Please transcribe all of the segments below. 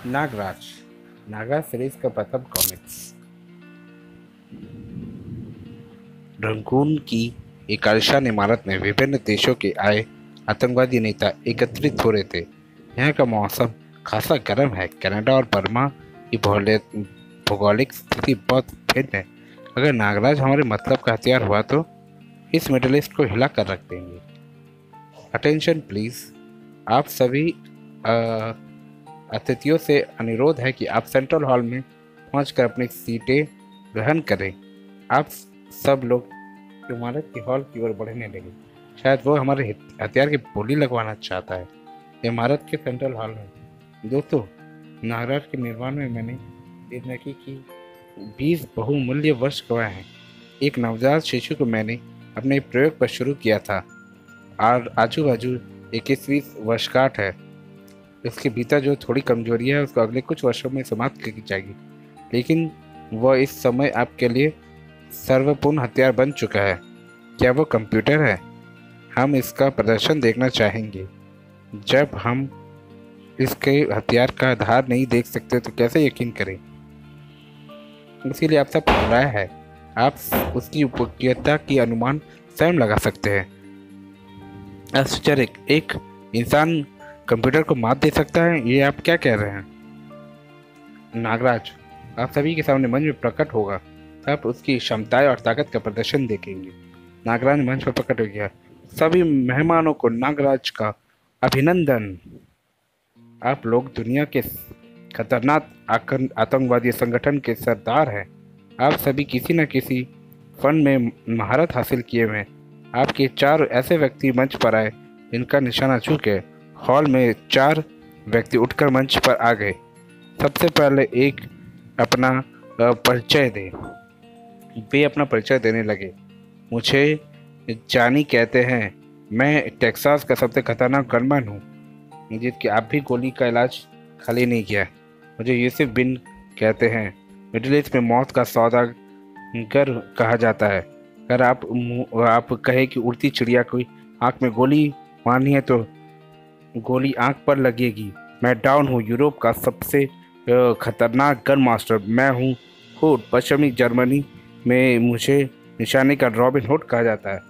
Nagraj Naga series का प्रथम comics. Rangoon की एक आलीशान इमारत में विभिन्न देशों के आए आतंकवादी नेता एकत्रित हो रहे थे। यहाँ का मौसम खासा गर्म है। कनाडा और बर्मा की भौगोलिक स्थिति बहुत भिन्न है। अगर नागराज हमारे मतलब का हथियार हुआ तो इस मिडिल ईस्ट को हिला कर रख देंगे। Attention please. आप सभी अतिथियों से अनुरोध है कि आप सेंट्रल हॉल में पहुंचकर अपनी सीटें ग्रहण करें। आप सब लोग इमारत के हॉल की ओर बढ़ने लगे। शायद वो हमारे हथियार की बोली लगवाना चाहता है। इमारत के सेंट्रल हॉल में दोस्तों, नागराज के निर्माण में मैंने जिंदगी की 20 बहुमूल्य वर्ष गवाए हैं। एक नवजात शिशु को मैंने अपने प्रयोग पर शुरू किया था और आजू बाजू 21वीं वर्षगांठ है। इसके भीतर जो थोड़ी कमजोरी है उसको अगले कुछ वर्षों में समाप्त की जाएगी, लेकिन वह इस समय आपके लिए सर्वपूर्ण हथियार बन चुका है। क्या वो कंप्यूटर है? हम इसका प्रदर्शन देखना चाहेंगे। जब हम इसके हथियार का आधार नहीं देख सकते तो कैसे यकीन करें? इसीलिए आप सब राय है, आप उसकी उपयोगिता की अनुमान स्वयं लगा सकते हैं। आश्चर्य, एक इंसान कंप्यूटर को मात दे सकता है, ये आप क्या कह रहे हैं? नागराज आप सभी के सामने मंच में प्रकट होगा, आप उसकी क्षमताएं और ताकत का प्रदर्शन देखेंगे। नागराज मंच पर प्रकट हो गया। सभी मेहमानों को नागराज का अभिनंदन। आप लोग दुनिया के खतरनाक आतंकवादी संगठन के सरदार हैं। आप सभी किसी न किसी फन में महारत हासिल किए हुए हैं। आपके 4 ऐसे व्यक्ति मंच पर आए जिनका निशाना चूक है। हॉल में 4 व्यक्ति उठकर मंच पर आ गए। सबसे पहले एक अपना परिचय दे। वे अपना परिचय देने लगे। मुझे जानी कहते हैं। मैं टेक्सास का सबसे खतरनाक गनमैन हूँ जिसकी आप भी गोली का इलाज खाली नहीं किया। मुझे यूसुफ बिन कहते हैं। मिडिल ईस्ट में मौत का सौदागर कहा जाता है। अगर आप कहे कि उड़ती चिड़िया कोई आँख में गोली मारनी है तो गोली आँख पर लगेगी। मैं डाउन हूँ, यूरोप का सबसे खतरनाक गन मास्टर। मैं हूँ हुड, पश्चिमी जर्मनी में मुझे निशाने का रॉबिन हुड कहा जाता है।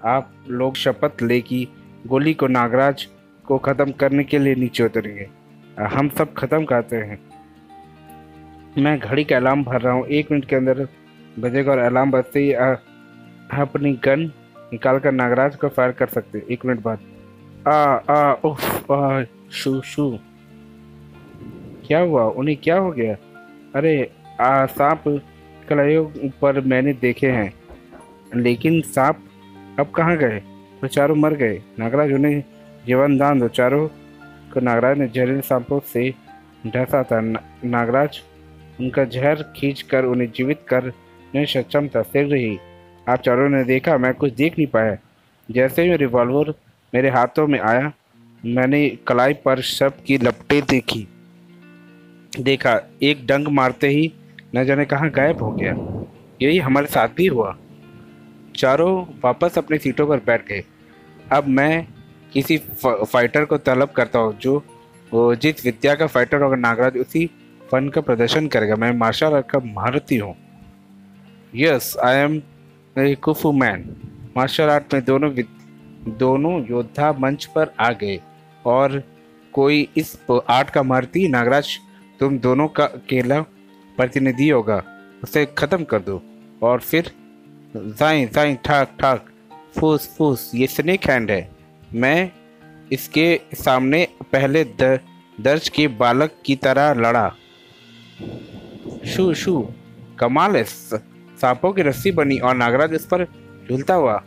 आप लोग शपथ ले कि गोली को नागराज को ख़त्म करने के लिए नीचे उतरेंगे। हम सब ख़त्म करते हैं। मैं घड़ी का अलार्म भर रहा हूँ। 1 मिनट के अंदर बजेगा और अलार्म बजते ही अपनी गन निकाल कर नागराज को फायर कर सकते हैं। 1 मिनट बाद उफ शू शू। क्या हुआ? उन्हें क्या हो गया? अरे सांप कलाइयों पर मैंने देखे हैं, लेकिन सांप अब कहाँ गए? तो चारों मर गए। नागराज उन्हें जीवन दान दो। चारों को नागराज ने जहरीले सांपों से ढसा था। नागराज उनका जहर खींचकर उन्हें जीवित करने सक्षम था। शीघ्र ही आप चारों ने देखा, मैं कुछ देख नहीं पाया। जैसे ही रिवॉल्वर मेरे हाथों में आया, मैंने कलाई पर शव की लपटें देखा। एक डंक मारते ही न जाने कहाँ गायब हो गया। यही हमारे साथ भी हुआ। चारों वापस अपनी सीटों पर बैठ गए। अब मैं किसी फाइटर को तलब करता हूँ जो जिस विद्या का फाइटर होगा नागराज उसी फन का प्रदर्शन करेगा। मैं मार्शल आर्ट का महारथी हूँ। Yes, I am a kung fu man. Martial art में दोनों योद्धा मंच पर आ गए। और कोई इस आर्ट का महारथी? नागराज तुम दोनों का अकेला प्रतिनिधि होगा। उसे खत्म कर दो। और फिर जाइन जाइन ठाक ठाक फूस फूस। ये स्नेक हैंड है। मैं इसके सामने पहले दर्ज के बालक की तरह लड़ा। शू शू। कमाल है। सांपों की रस्सी बनी और नागराज उस पर झूलता हुआ।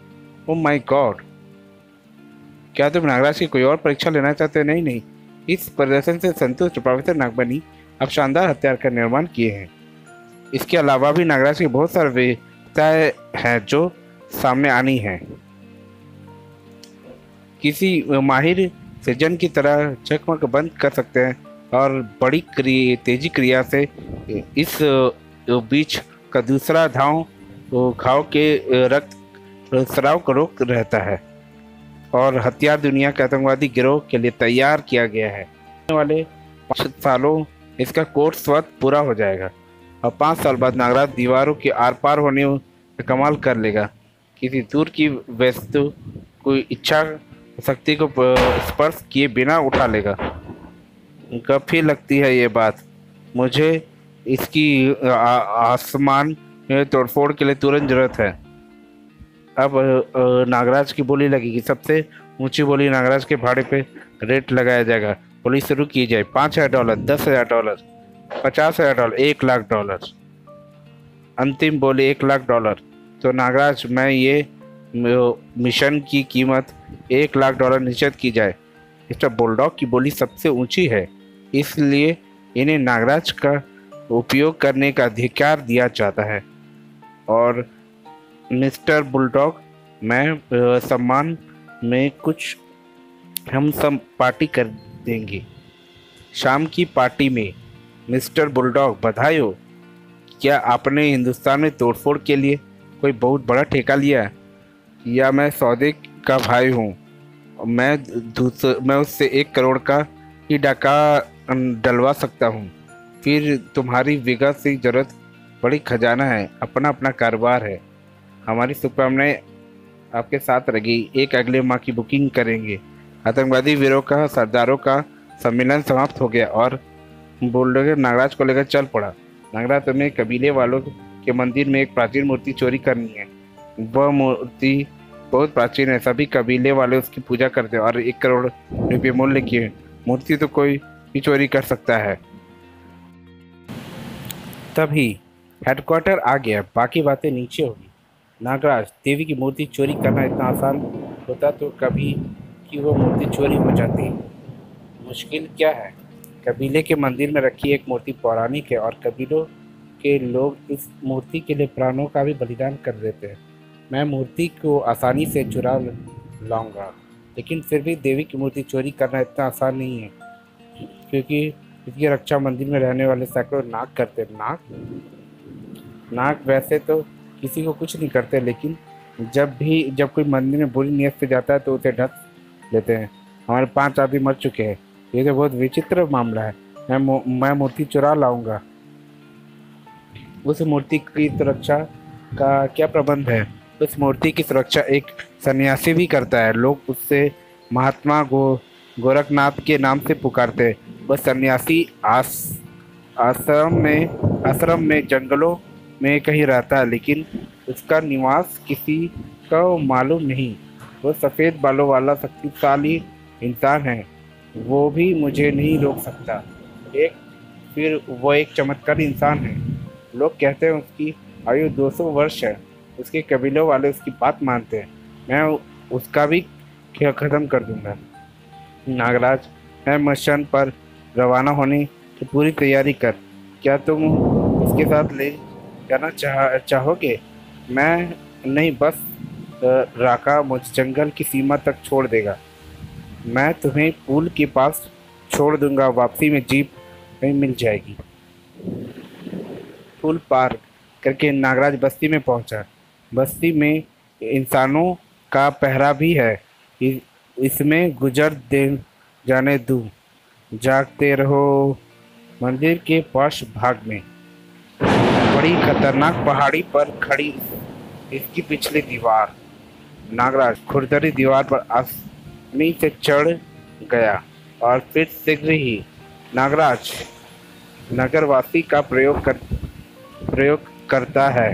Oh my God. क्या तुम नागराज की कोई और परीक्षा लेना चाहते हो? नहीं नहीं। इस प्रदर्शन से संतुष्ट प्रोफेसर नागबनी अब शानदार हथियार का निर्माण किए हैं। इसके अलावा भी नागराज की बहुत सारी विशेषताएं हैं जो सामने आनी हैं। किसी माहिर सर्जन की तरह चकमक बंद कर सकते हैं और बड़ी तेजी क्रिया से इस बीच का दूसरा घाव के रक्त स्राव को रोक रहता है। और हथियार दुनिया के आतंकवादी गिरोह के लिए तैयार किया गया है। आने वाले 5 सालों इसका कोर्स स्वतः पूरा हो जाएगा और 5 साल बाद नागराज दीवारों के आर पार होने में कमाल कर लेगा। किसी दूर की वस्तु कोई इच्छा शक्ति को स्पर्श किए बिना उठा लेगा। काफी लगती है ये बात मुझे। इसकी आसमान में तोड़फोड़ के लिए तुरंत जरूरत है। अब नागराज की बोली लगेगी। सबसे ऊंची बोली नागराज के भाड़े पे रेट लगाया जाएगा। बोली शुरू की जाए। $5,000, $10,000, $50,000, $1,00,000। अंतिम बोली $1,00,000। तो नागराज मैं ये मिशन की कीमत $1,00,000 निश्चित की जाए। मिस्टर बुलडॉग की बोली सबसे ऊंची है, इसलिए इन्हें नागराज का उपयोग करने का अधिकार दिया जाता है। और मिस्टर बुलडॉग मैं सम्मान में कुछ हम सब पार्टी कर देंगे। शाम की पार्टी में मिस्टर बुलडॉग बधाई हो। क्या आपने हिंदुस्तान में तोड़फोड़ के लिए कोई बहुत बड़ा ठेका लिया है, या मैं सौदे का भाई हूँ? मैं उससे 1 करोड़ का ही डाका डलवा सकता हूँ। फिर तुम्हारी विगत से जरूरत बड़ी खजाना है। अपना अपना कारोबार है। हमारी शुभकामनाएं आपके साथ रहेगी। एक अगले माह की बुकिंग करेंगे। आतंकवादी वीरों का सरदारों का सम्मेलन समाप्त हो गया और बुलडॉग नागराज को लेकर चल पड़ा। नागराज, तुम्हें कबीले वालों के मंदिर में एक प्राचीन मूर्ति चोरी करनी है। वह मूर्ति बहुत प्राचीन है। सभी कबीले वाले उसकी पूजा करते हैं और 1 करोड़ रुपये मूल्य की है। मूर्ति तो कोई भी चोरी कर सकता है। तभी हेडक्वार्टर आ गया। बाकी बातें नीचे होगी। नागराज, देवी की मूर्ति चोरी करना इतना आसान होता तो कभी कि वो मूर्ति चोरी हो जाती। मुश्किल क्या है? कबीले के मंदिर में रखी एक मूर्ति पौराणिक है और कबीलों के लोग इस मूर्ति के लिए प्राणों का भी बलिदान कर देते हैं। मैं मूर्ति को आसानी से चुरा लाऊंगा, लेकिन फिर भी देवी की मूर्ति चोरी करना इतना आसान नहीं है, क्योंकि इसकी रक्षा मंदिर में रहने वाले सैकड़ों नाग करते हैं। नाग वैसे तो किसी को कुछ नहीं करते, लेकिन जब कोई मंदिर में बुरी नियत से जाता है तो उसे ढक लेते हैं। हमारे 5 आदमी मर चुके हैं। ये तो बहुत विचित्र मामला है। मैं मूर्ति चुरा लाऊंगा। उस मूर्ति की सुरक्षा का क्या प्रबंध है? उस मूर्ति की सुरक्षा एक सन्यासी भी करता है। लोग उससे महात्मा गोरखनाथ के नाम से पुकारते हैं। वह सन्यासी आश्रम में जंगलों में कहीं रहता है, लेकिन उसका निवास किसी को मालूम नहीं। वो सफ़ेद बालों वाला शक्तिशाली इंसान है। वो भी मुझे नहीं रोक सकता। फिर वो एक चमत्कारी इंसान है। लोग कहते हैं उसकी आयु 200 वर्ष है। उसके कबीलों वाले उसकी बात मानते हैं। मैं उसका भी ख़त्म कर दूंगा। नागराज, मैं मिशन पर रवाना होने की पूरी तैयारी कर। क्या तुम इसके साथ ले जाना चाहोगे? मैं नहीं, बस राका मुझे जंगल की सीमा तक छोड़ देगा। मैं तुम्हें पुल के पास छोड़ दूंगा। वापसी में जीप नहीं मिल जाएगी। पुल पार करके नागराज बस्ती में पहुंचा। बस्ती में इंसानों का पहरा भी है। इसमें गुजर जाने दूं। जागते रहो। मंदिर के पास भाग में बड़ी खतरनाक पहाड़ी पर खड़ी इसकी पिछली दीवार। नागराज खुरदरी दीवार पर आसानी से चढ़ गया और फिर शीघ्र ही नागराज नगरवासी का प्रयोग करता है।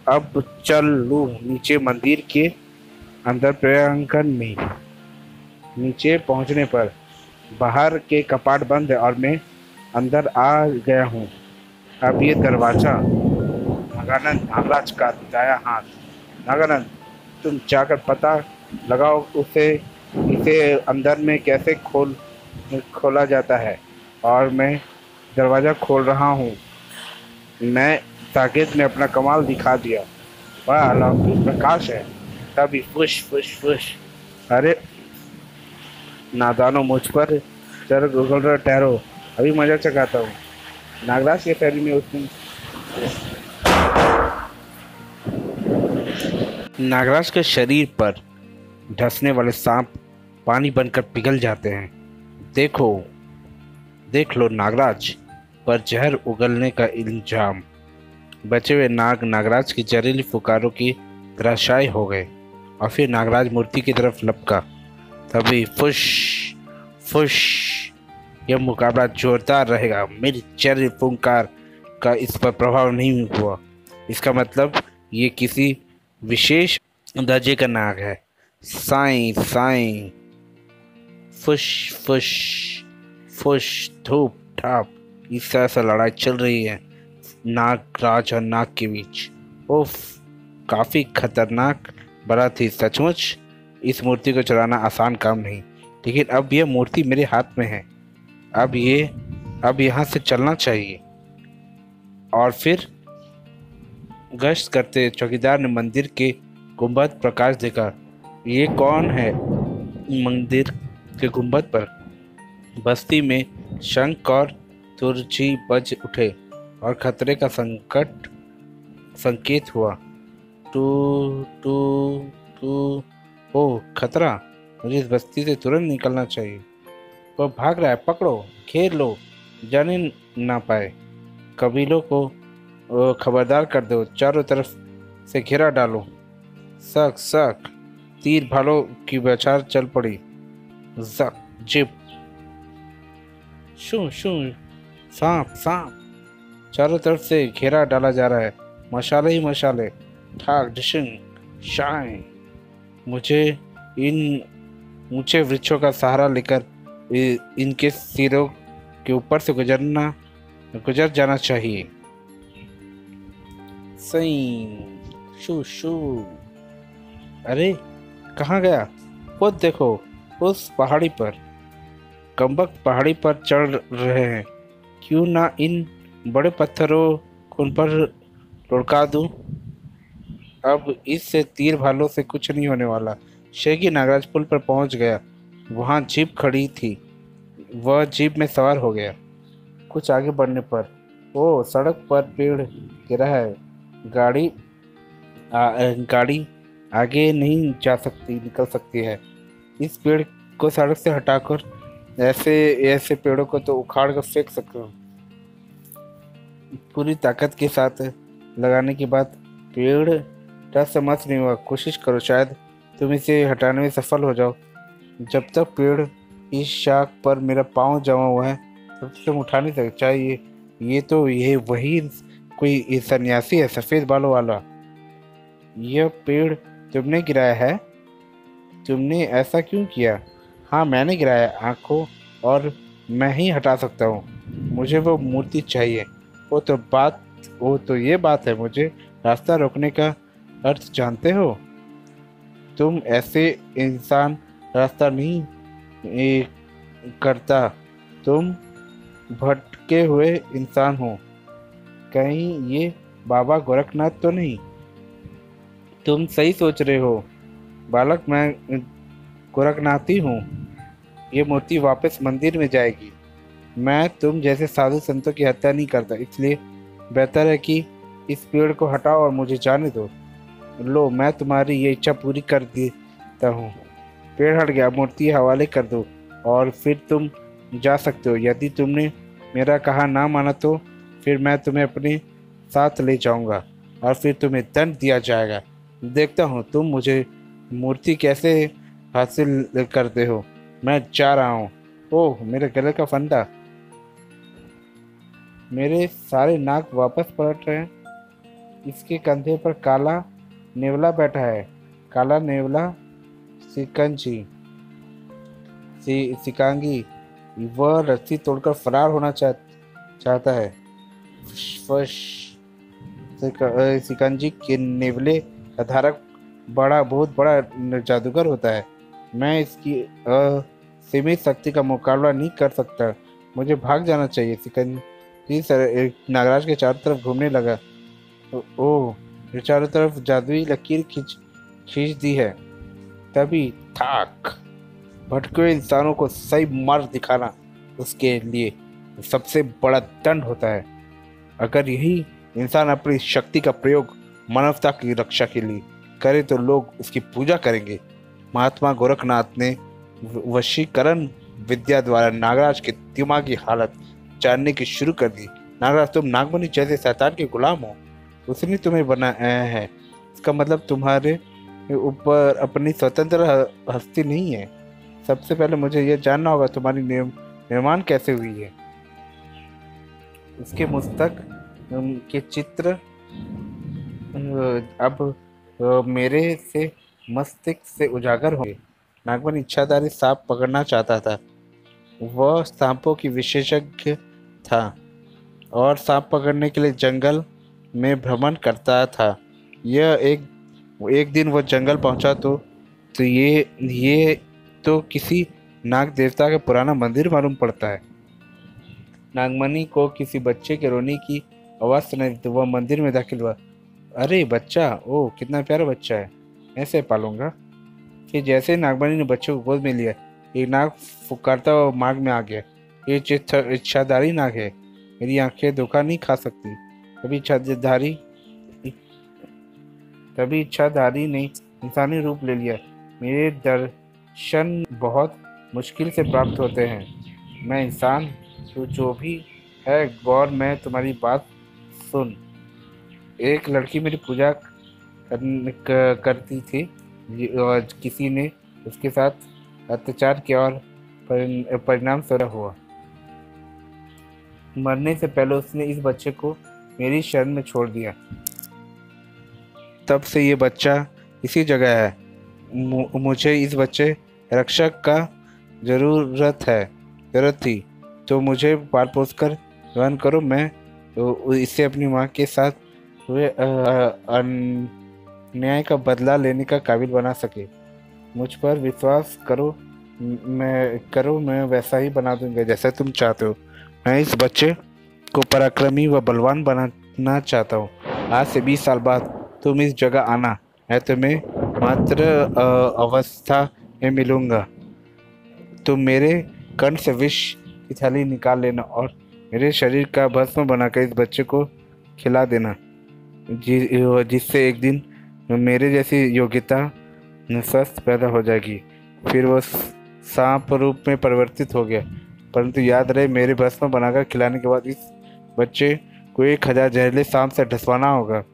अब चल लूं नीचे। मंदिर के अंदर प्रांगण में नीचे पहुंचने पर बाहर के कपाट बंद है और मैं अंदर आ गया हूँ। अब ये दरवाज़ा नागानंद, नागराज का दायां हाथ। नागानंद, तुम जाकर पता लगाओ इसे अंदर में कैसे खोला जाता है। और मैं दरवाज़ा खोल रहा हूँ। मैं साकेत ने अपना कमाल दिखा दिया। बड़ा अलौकिक प्रकाश है। तभी फुश फुश फुश। अरे नादानो, मुझ पर चढ़ गुगल ठहरो, अभी मजा चकाता हूँ। नागराज के शरीर में उस दिन नागराज के शरीर पर धंसने वाले सांप पानी बनकर पिघल जाते हैं। देखो, देख लो नागराज पर जहर उगलने का इल्जाम। बचे हुए नागराज की जहरीली फुकारों की धराशायी हो गए और फिर नागराज मूर्ति की तरफ लपका। तभी फुश फुश, यह मुकाबला जोरदार रहेगा। मेरी जहरीली फुंकार का इस पर प्रभाव नहीं हुआ। इसका मतलब ये किसी विशेष दर्जे का नाग है। साई साई, फुश फुश फुश, धूप ठाप, इस तरह से लड़ाई चल रही है नागराज और नाग के बीच। उफ, काफी खतरनाक बड़ा थी सचमुच। इस मूर्ति को चुराना आसान काम नहीं, लेकिन अब यह मूर्ति मेरे हाथ में है। अब यहाँ से चलना चाहिए। और फिर गश्त करते चौकीदार ने मंदिर के गुंबद प्रकाश देखा। ये कौन है? मंदिर के गुंबद पर बस्ती में शंख और तुरजी बज उठे और खतरे का संकेत हुआ। टू टू टू, ओ खतरा, मुझे इस बस्ती से तुरंत निकलना चाहिए। वो भाग रहा है, पकड़ो, घेर लो, जाने ना पाए। कबीलों को खबरदार कर दो, चारों तरफ से घेरा डालो। सक सक, तीर भालों की बौछार चल पड़ी। जक जिप, शू शू, सांप सांप, चारों तरफ से घेरा डाला जा रहा है। मशाले ही मशाले, ठाक ढिशंग शाय। मुझे इन ऊंचे वृक्षों का सहारा लेकर इनके सिरों के ऊपर से गुजर जाना चाहिए। सही, शू शू। अरे कहाँ गया? वो देखो, उस पहाड़ी पर कम्बक पहाड़ी पर चढ़ रहे हैं। क्यों ना इन बड़े पत्थरों को उन पर लुढ़का दूं। अब इससे तीर भालों से कुछ नहीं होने वाला। शेगी नागराज पुल पर पहुंच गया। वहां जीप खड़ी थी। वह जीप में सवार हो गया। कुछ आगे बढ़ने पर ओ सड़क पर पेड़ गिरा है। गाड़ी आगे नहीं जा सकती, निकल सकती है। इस पेड़ को सड़क से हटाकर ऐसे पेड़ों को तो उखाड़ कर फेंक सकते हो। पूरी ताकत के साथ लगाने के बाद पेड़ टस से मस नहीं हुआ। कोशिश करो, शायद तुम इसे हटाने में सफल हो जाओ। जब तक पेड़ इस शाख पर मेरा पाँव जमा हुआ है तब तक तुम उठा नहीं सकते। चाहिए ये वही कोई सन्यासी है सफेद बालों वाला। यह पेड़ तुमने गिराया है? तुमने ऐसा क्यों किया? हाँ, मैंने गिराया आंखों, और मैं ही हटा सकता हूँ। मुझे वो मूर्ति चाहिए। वो तो ये बात है। मुझे रास्ता रोकने का अर्थ जानते हो? तुम ऐसे इंसान रास्ता नहीं करता। तुम भटके हुए इंसान हो। कहीं ये बाबा गोरखनाथ तो नहीं? तुम सही सोच रहे हो बालक, मैं गोरखनाथी हूँ। ये मूर्ति वापस मंदिर में जाएगी। मैं तुम जैसे साधु संतों की हत्या नहीं करता, इसलिए बेहतर है कि इस पेड़ को हटाओ और मुझे जाने दो। लो, मैं तुम्हारी ये इच्छा पूरी कर देता हूँ। पेड़ हट गया। मूर्ति हवाले कर दो और फिर तुम जा सकते हो। यदि तुमने मेरा कहा ना माना तो फिर मैं तुम्हें अपने साथ ले जाऊंगा और फिर तुम्हें दंड दिया जाएगा। देखता हूँ तुम मुझे मूर्ति कैसे हासिल करते हो। मैं जा रहा हूँ। ओह, मेरे गले का फंदा। मेरे सारे नाक वापस पलट रहे हैं। इसके कंधे पर काला नेवला बैठा है। काला नेवला सिकांगी। वह रस्सी तोड़कर फरार होना चाहता है। सिकंजी के नेवले का धारक बहुत बड़ा जादूगर होता है। मैं इसकी असीमित शक्ति का मुकाबला नहीं कर सकता। मुझे भाग जाना चाहिए। सिकंजी नागराज के चारों तरफ घूमने लगा। ओह, ये चारों तरफ जादुई लकीर खींच दी है। तभी थाक, भटके हुए इंसानों को सही मार्ग दिखाना उसके लिए सबसे बड़ा दंड होता है। अगर यही इंसान अपनी शक्ति का प्रयोग मानवता की रक्षा के लिए करे तो लोग उसकी पूजा करेंगे। महात्मा गोरखनाथ ने वशीकरण विद्या द्वारा नागराज के दिमागी हालत जानने की शुरू कर दी। नागराज, तुम नागमणि जैसे शैतान के गुलाम हो। उसने तुम्हें बनाया है, इसका मतलब तुम्हारे ऊपर अपनी स्वतंत्र हस्ती नहीं है। सबसे पहले मुझे यह जानना होगा तुम्हारी निर्माण कैसे हुई है। उसके मस्तक के चित्र अब मेरे से मस्तिष्क से उजागर होंगे। नागमणि इच्छाधारी सांप पकड़ना चाहता था। वह सांपों की विशेषज्ञ था और सांप पकड़ने के लिए जंगल में भ्रमण करता था। यह एक दिन वो जंगल पहुंचा तो ये तो किसी नाग देवता का पुराना मंदिर मालूम पड़ता है। नागमणि को किसी बच्चे के रोने की आवाज़ सुनाई तो वह मंदिर में दाखिल हुआ। अरे बच्चा, ओह कितना प्यारा बच्चा है, ऐसे पालूंगा। फिर जैसे ही नागमणि ने बच्चे को गोद में लिया, एक नाग फुकारता हुआ मार्ग में आ गया। ये इच्छाधारी नाग है, मेरी आंखें धोखा नहीं खा सकती। तभी इच्छाधारी ने इंसानी रूप ले लिया। मेरे दर्शन बहुत मुश्किल से प्राप्त होते हैं। मैं इंसान, तू जो भी है गौर में तुम्हारी बात सुन। एक लड़की मेरी पूजा करती थी और किसी ने उसके साथ अत्याचार किया और परिणाम स्वरूप हुआ। मरने से पहले उसने इस बच्चे को मेरी शरण में छोड़ दिया। तब से ये बच्चा इसी जगह है। मुझे इस बच्चे रक्षक का जरूरत थी, तो मुझे पाल पोस कर जवान करो। मैं तो इसे अपनी माँ के साथ हुए अन्याय का बदला लेने का काबिल बना सके। मुझ पर विश्वास करो, मैं वैसा ही बना दूंगा जैसा तुम चाहते हो। मैं इस बच्चे को पराक्रमी व बलवान बनाना चाहता हूँ। आज से 20 साल बाद तुम इस जगह आना। मैं तुम्हें मात्र अवस्था में मिलूंगा। तुम मेरे कंठ से विष की थैली निकाल लेना और मेरे शरीर का भस्म बनाकर इस बच्चे को खिला देना, जिससे एक दिन मेरे जैसी योग्यता स्वस्थ पैदा हो जाएगी। फिर वो सांप रूप में परिवर्तित हो गया। परंतु याद रहे, मेरे भस्म बनाकर खिलाने के बाद इस बच्चे को 1000 जहरीले सांप से ढसवाना होगा।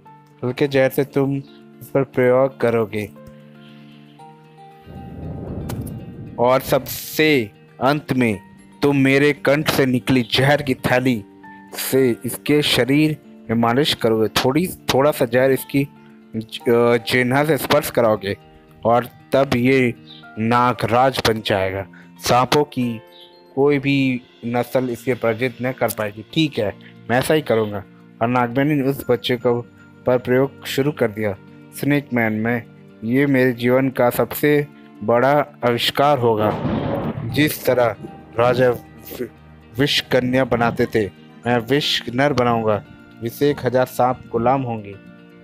हल्के जहर से तुम इस पर प्रयोग करोगे और सबसे अंत में तुम मेरे कंठ से निकली जहर की थैली से इसके शरीर में मालिश करोगे। थोड़ा सा जहर इसकी जिह्वा से स्पर्श कराओगे और तब ये नागराज बन जाएगा। सांपों की कोई भी नस्ल इसके पराजित न कर पाएगी। ठीक है, मैं ऐसा ही करूँगा। और नागमणि ने उस बच्चे को पर प्रयोग शुरू कर दिया। स्नेक मैन में ये मेरे जीवन का सबसे बड़ा आविष्कार होगा। जिस तरह राजा विष कन्या बनाते थे, मैं विष नर बनाऊंगा, जिससे 1000 सांप गुलाम होंगे।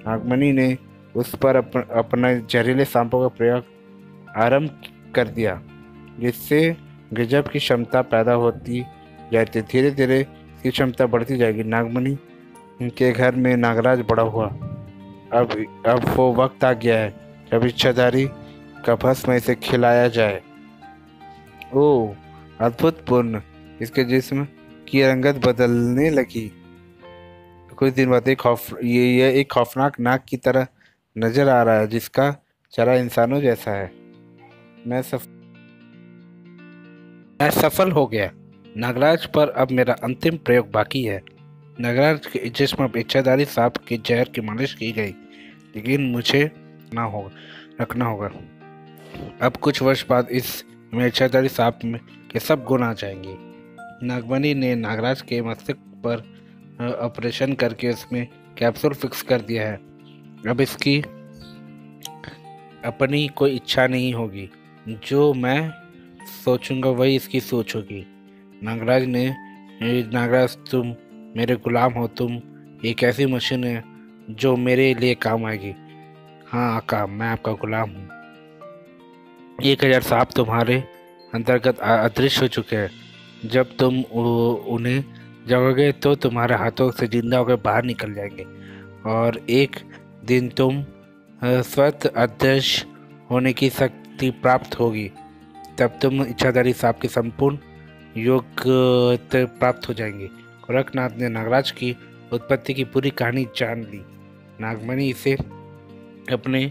नागमणि ने उस पर अपना जहरीले सांपों का प्रयोग आरंभ कर दिया, जिससे गजब की क्षमता पैदा होती जाती। धीरे धीरे इसकी क्षमता बढ़ती जाएगी। नागमणि के घर में नागराज बड़ा हुआ। अब वो वक्त आ गया है जब इच्छाधारी का भस्म इसे खिलाया जाए। ओह अद्भुतपूर्ण! इसके जिस्म की रंगत बदलने लगी। कुछ दिन बाद ये एक खौफनाक नाग की तरह नजर आ रहा है, जिसका चेहरा इंसानों जैसा है। मैं सफल हो गया। नागराज पर अब मेरा अंतिम प्रयोग बाकी है। नागराज के जिस्म पर इच्छाधारी सांप के जहर की मालिश की गई, लेकिन मुझे रखना होगा। अब कुछ वर्ष बाद इस में इच्छाधारी सांप में के सब गुण आ जाएंगे। नागमणि ने नागराज के मस्तिष्क पर ऑपरेशन करके उसमें कैप्सूल फिक्स कर दिया है। अब इसकी अपनी कोई इच्छा नहीं होगी। जो मैं सोचूंगा वही इसकी सोच होगी। नागराज तुम मेरे गुलाम हो। तुम एक ऐसी मशीन है जो मेरे लिए काम आएगी। हाँ आका, मैं आपका गुलाम हूँ। 1000 सांप तुम्हारे अंतर्गत अदृश्य हो चुके हैं। जब तुम उन्हें जगोगे तो तुम्हारे हाथों से जिंदा होकर बाहर निकल जाएंगे और एक दिन तुम स्वतः अदृश्य होने की शक्ति प्राप्त होगी। तब तुम इच्छाधारी सांप के संपूर्ण योग्य प्राप्त हो जाएंगे। गोरखनाथ ने नागराज की उत्पत्ति की पूरी कहानी जान ली। नागमणि इसे अपने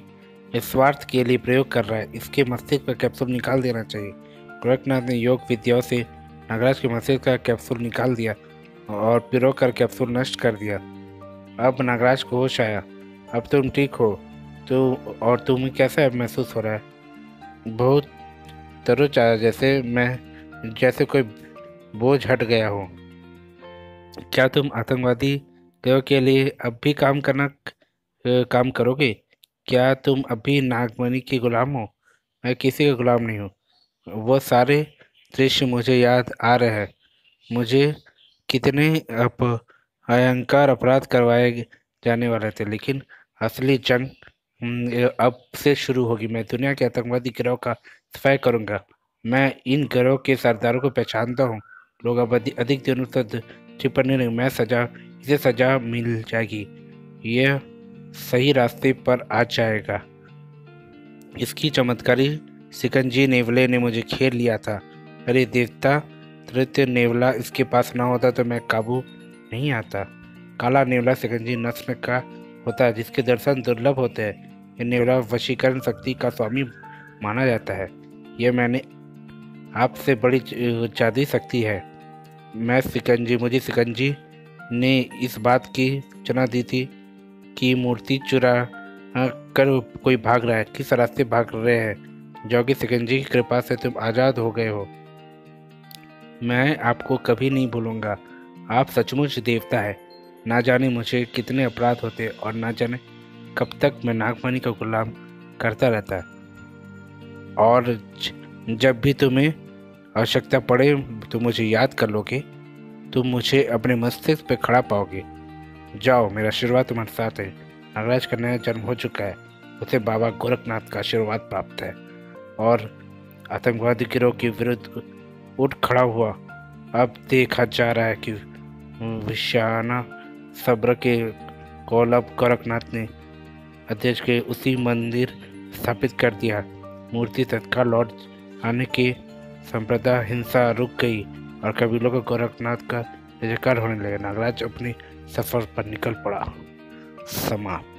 स्वार्थ के लिए प्रयोग कर रहा है, इसके मस्तिष्क का कैप्सूल निकाल देना चाहिए। गोरखनाथ ने योग विद्याओं से नागराज के मस्तिष्क का कैप्सूल निकाल दिया और पिरोकर कैप्सूल नष्ट कर दिया। अब नागराज को होश आया। अब तुम ठीक हो और तुम्हें कैसा महसूस हो रहा है? बहुत तरोताजा, जैसे कोई बोझ हट गया हो। क्या तुम आतंकवादी गिरोह के लिए अब भी काम करोगे? क्या तुम अभी नागमणि के गुलाम हो? मैं किसी का गुलाम नहीं हूँ। वो सारे दृश्य मुझे याद आ रहे हैं। मुझे कितने भयंकर अपराध करवाए जाने वाले थे, लेकिन असली जंग अब से शुरू होगी। मैं दुनिया के आतंकवादी गिरोह का सफाई करूंगा। मैं इन गिरोह के सरदारों को पहचानता हूँ। लोग अब अधिक दिनों तक छिपने नहीं। इसे सजा मिल जाएगी। यह सही रास्ते पर आ जाएगा। इसकी चमत्कारी सिकंजी नेवले ने मुझे घेर लिया था। अरे देवता, तृतीय नेवला इसके पास ना होता तो मैं काबू नहीं आता। काला नेवला सिकंजी नस्ल का होता है, जिसके दर्शन दुर्लभ होते हैं। यह नेवला वशीकरण शक्ति का स्वामी माना जाता है। यह मैंने आपसे बड़ी जादुई शक्ति है। मुझे सिकंजी ने इस बात की सूचना दी थी कि मूर्ति चुरा कर कोई भाग रहा है। किस रास्ते भाग रहे हैं? जोगी सिकंजी की कृपा से तुम आज़ाद हो गए हो। मैं आपको कभी नहीं भूलूंगा। आप सचमुच देवता है। ना जाने मुझे कितने अपराध होते और ना जाने कब तक मैं नागमणि का गुलाम करता रहता। और जब भी तुम्हें आवश्यकता पड़े तो मुझे याद कर लोगे। तुम मुझे अपने मस्तिष्क पे खड़ा पाओगे। जाओ, मेरा आशीर्वाद तुम्हारे साथ है। नागराज का नया जन्म हो चुका है। उसे बाबा गोरखनाथ का आशीर्वाद प्राप्त है और आतंकवादी गिरोह के विरुद्ध उठ खड़ा हुआ। अब देखा जा रहा है कि विशाना सब्र के कोलब गोरखनाथ ने अध्यक्ष के उसी मंदिर स्थापित कर दिया। मूर्ति तत्काल लौट आने के संप्रदाय हिंसा रुक गई और कबीलों को गोरखनाथ का जयकार होने लगा। नागराज अपने सफर पर निकल पड़ा। समाप्त।